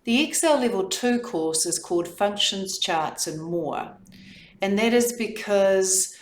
The Excel Level 2 course is called Functions, Charts and More. And that is because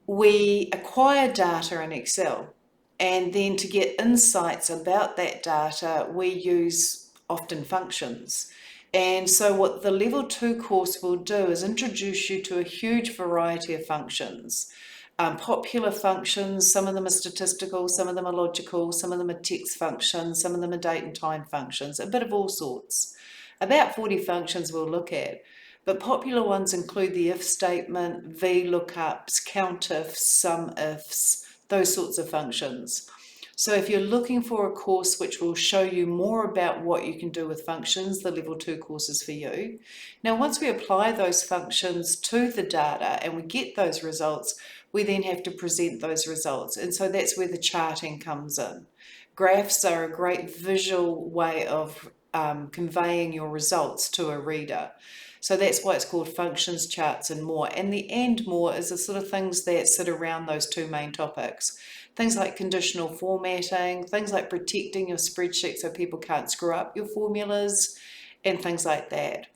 we acquire data in Excel. And then to get insights about that data, we use often functions. And so what the Level 2 course will do is introduce you to a huge variety of functions. Popular functions, some of them are statistical, some of them are logical, some of them are text functions, some of them are date and time functions, a bit of all sorts. About 40 functions we'll look at, but popular ones include the if statement, VLOOKUPs, COUNTIFs, SUMIFs, those sorts of functions. So if you're looking for a course which will show you more about what you can do with functions, the Level 2 course is for you. Now, once we apply those functions to the data and we get those results, we then have to present those results. And so that's where the charting comes in. Graphs are a great visual way of conveying your results to a reader. So that's why it's called Functions, Charts and More. And the and more is the sort of things that sit around those two main topics. Things like conditional formatting, things like protecting your spreadsheet so people can't screw up your formulas, and things like that.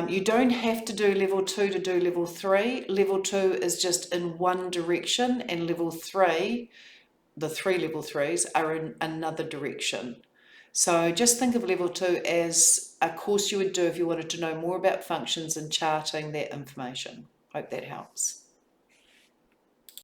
You don't have to do level 2 to do level 3. Level 2 is just in one direction, and level 3, the 3 level 3s, are in another direction. So just think of level 2 as a course you would do if you wanted to know more about functions and charting that information. Hope that helps.